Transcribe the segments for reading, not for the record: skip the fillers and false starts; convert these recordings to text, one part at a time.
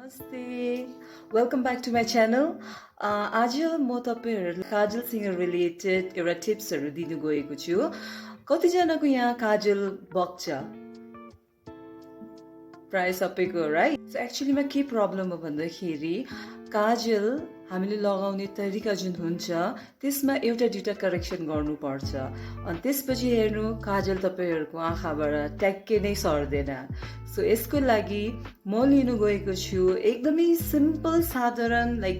Namaste. Welcome back to my channel. आज म तपाईहरुलाई काजलसँग रिलेटेड एउटा टिप्सहरु दिनु गएको छु. कतिजनाको यहाँ काजल बग्छ? प्राय सबैको राइट. सो एक्चुअलीमा के प्रब्लम हो भन्दाखेरि काजल हामीले लगाउने तरिका जुन हुन्छ त्यसमा एउटा दुईटा करेक्सन गर्नुपर्छ. अनि त्यसपछि हेर्नु काजल तपाईहरुको आँखाबाट ट्याक्कै नै सर्दैन. सो यसको लागि म लिनु गएको छु एकदमै सिम्पल साधारण लाइक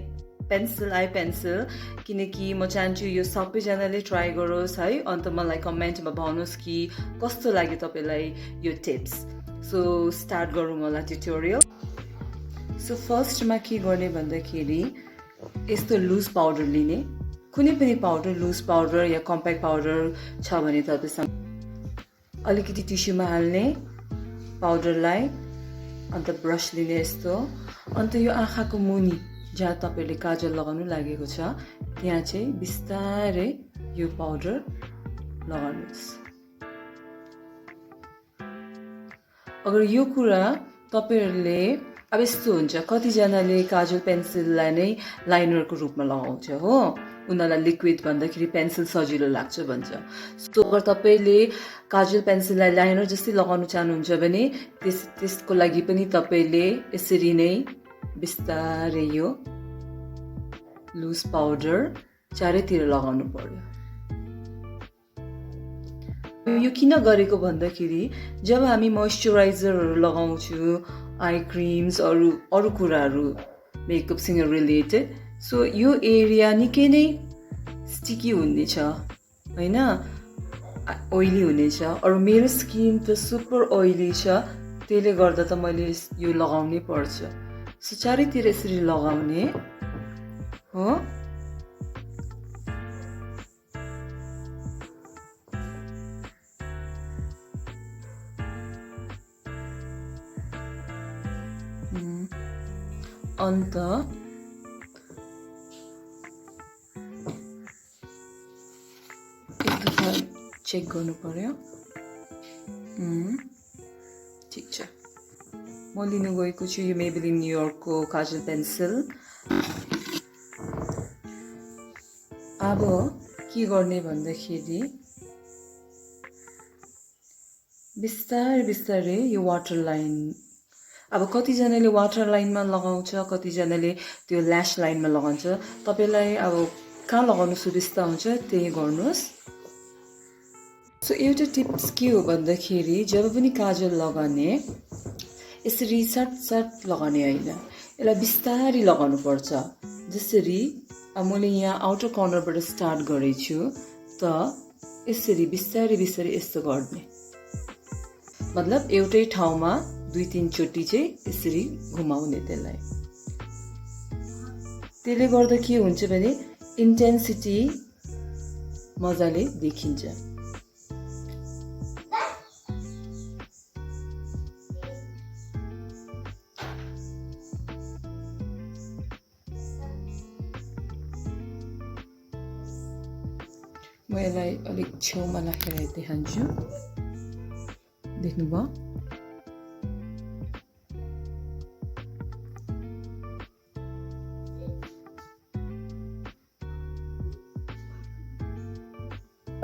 पेन्सिल आई पेन्सिल, किनकि म चाहन्छु यो सबैजनाले ट्राई गरोस् है. अन्त मलाई कमेन्टमा भन्नुहोस् कि कस्तो लाग्यो तपाईलाई यो टिप्स. सो स्टार्ट गरौँ होला ट्युटोरियल. सो फर्स्टमा के गर्ने भन्दाखेरि यस्तो लुज पाउडर लिने, कुनै पनि पाउडर, लुज पाउडर या कम्प्याक्ट पाउडर छ भने तपाईसँग अलिकति टिस्युमा हाल्ने पाउडरलाई, अन्त ब्रस लिने यस्तो. अन्त यो आँखाको मुनि जहाँ तपाईले काजल लगाउनु लागेको छ त्यहाँ चाहिँ बिस्तारै यो पाउडर लगाउनुहोस्. अगर यो कुरा तपाईहरुले अब यस्तो हुन्छ, कतिजनाले काजल पेन्सिललाई नै लाइनरको रूपमा लगाउँछ हो, उनीहरूलाई लिक्विड भन्दाखेरि पेन्सिल सजिलो लाग्छ भन्छ. सो अगर तपाईले काजल पेन्सिललाई लाइनर जस्तै लगाउन चाहनुहुन्छ भने त्यसको लागि पनि तपाईले यसरी नै बिस्तारै यो लुज पाउडर चारैतिर लगाउनु पर्यो. यो किन गरेको भन्दाखेरि जब हामी मोइस्चराइजरहरु लगाउँछु, आई क्रिम्स, अरु कुराहरु मेकअपसँग रिलेटेड, सो यो एरिया निकै नै स्टिकी हुनेछ हैन, ओइली हुनेछ. अरु मेरो स्किन त सुपर ओइली छ, त्यसले गर्दा त मैले यो लगाउनै पर्छ. सो चारैतिर यसरी लगाउने हो. अन्त एकदफा चेक गर्नु पर्यो. ठिक छ. म लिनु गएको छु यो मेबेलिन न्युयोर्कको काजल पेन्सिल. अब के गर्ने भन्दाखेरि बिस्तारै बिस्तारै यो वाटर लाइन, अब कतिजनाले वाटर लाइनमा लगाउँछ, कतिजनाले त्यो ल्यास लाइनमा लगाउँछ. तपाईलाई अब कहाँ लगाउनु सुविस्ता हुन्छ त्यही गर्नुहोस्. सो एउटा टिप्स के हो भन्दाखेरि जब पनि काजल लगाउने यसरी सट सट लगाउने होइन, यसलाई बिस्तारै लगाउनु पर्छ. जसरी अब मैले यहाँ आउटर कर्नरबाट स्टार्ट गरेछु त यसरी बिस्तारै बिस्तारै यस्तो गर्ने, मतलब एउटै ठाउँमा 2-3 चोटि चाहिँ यसरी घुमाउने त्यसलाई. त्यसले गर्दा के हुन्छ भने इन्टेन्सिटी मजाले देखिन्छ. म यसलाई अलिक छेउमा राखेर देखाउँछु. देख्नुभयो?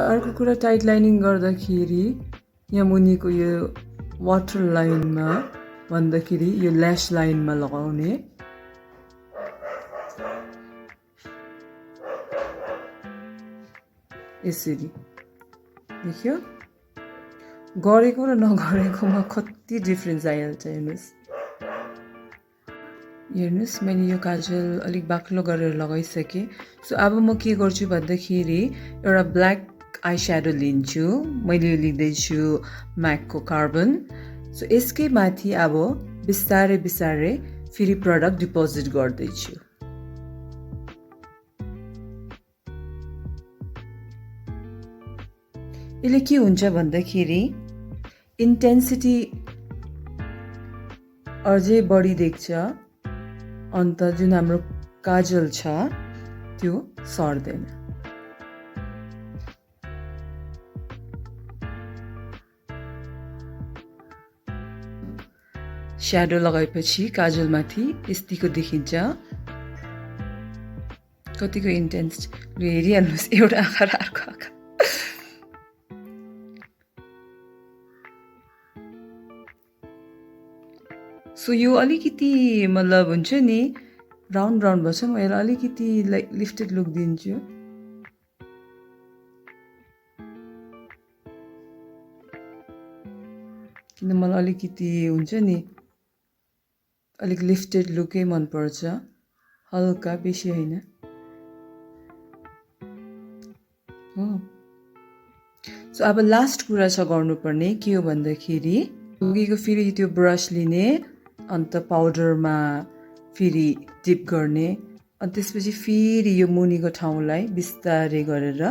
अर्को कुरा टाइट लाइनिङ गर्दाखेरि यहाँ मुनिको यो वाटर लाइनमा भन्दाखेरि यो ल्यास लाइनमा लगाउने. यसरी देख्यो? गरेको र नगरेकोमा कति डिफरेन्स आइहाल्छ. हेर्नुहोस् मैले यो काजल अलिक बाक्लो गरेर लगाइसकेँ. सो अब म के गर्छु भन्दाखेरि एउटा ब्ल्याक आई स्याडो लिन्छु. मैले लिँदैछु म्याकको कार्बन. सो यसकै माथि अब बिस्तारै बिस्तारै फेरि प्रडक्ट डिपोजिट गर्दैछु. यसले के हुन्छ भन्दाखेरि इन्टेन्सिटी अझै बढी देख्छ. अन्त जुन हाम्रो काजल छ त्यो सर्दैन. स्याडो लगाएपछि काजलमाथि यस्तिको देखिन्छ कतिको इन्टेन्स लु हेरिहाल्नुहोस् एउटा आँखा र अर्को आँखा सो यो अलिकति मतलब हुन्छ नि राउन्ड राउन्ड भएछ म यसलाई अलिकति लाइक लिफ्टेड लुक दिन्छु किन मलाई अलिकति हुन्छ नि अलिक लिफ्टेड लुकै मनपर्छ हल्का बेसी होइन हो सो अब लास्ट कुरा छ गर्नुपर्ने के हो भन्दाखेरि अघिको फेरि त्यो ब्रस लिने अन्त पाउडरमा फेरि डिप गर्ने अनि त्यसपछि फेरि यो मुनिको ठाउँलाई बिस्तारै गरेर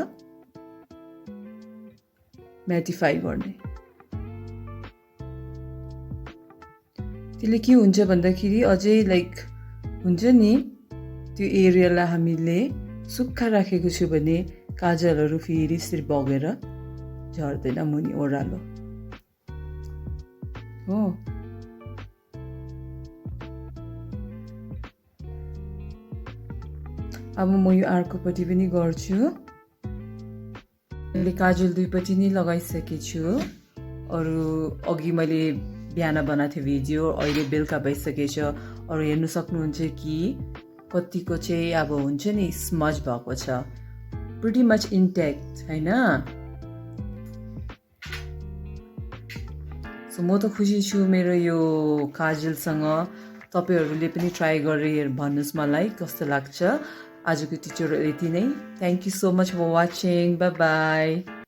म्याटिफाई गर्ने त्यसले के हुन्छ भन्दाखेरि अझै लाइक हुन्छ नि त्यो एरियालाई हामीले सुक्खा राखेको छु भने काजलहरू फेरि यसरी बगेर झर्दैन मुनि ओह्रालो हो अब म यो अर्कोपट्टि पनि गर्छु मैले काजल दुईपट्टि नै लगाइसकेछु अरू अघि मैले बिहान बनाएको थिएँ भिडियो अहिले बेलुका भइसकेछ अरू हेर्नु सक्नुहुन्छ कि कतिको चाहिँ अब हुन्छ नि स्मज भएको छ प्रिटी मच इन्ट्याक्ट होइन सो म त खुसी छु मेरो यो काजलसँग तपाईहरूले पनि ट्राई गरेर भन्नुहोस् मलाई कस्तो लाग्छ आजको टिचर यति नै thank you so much for watching bye by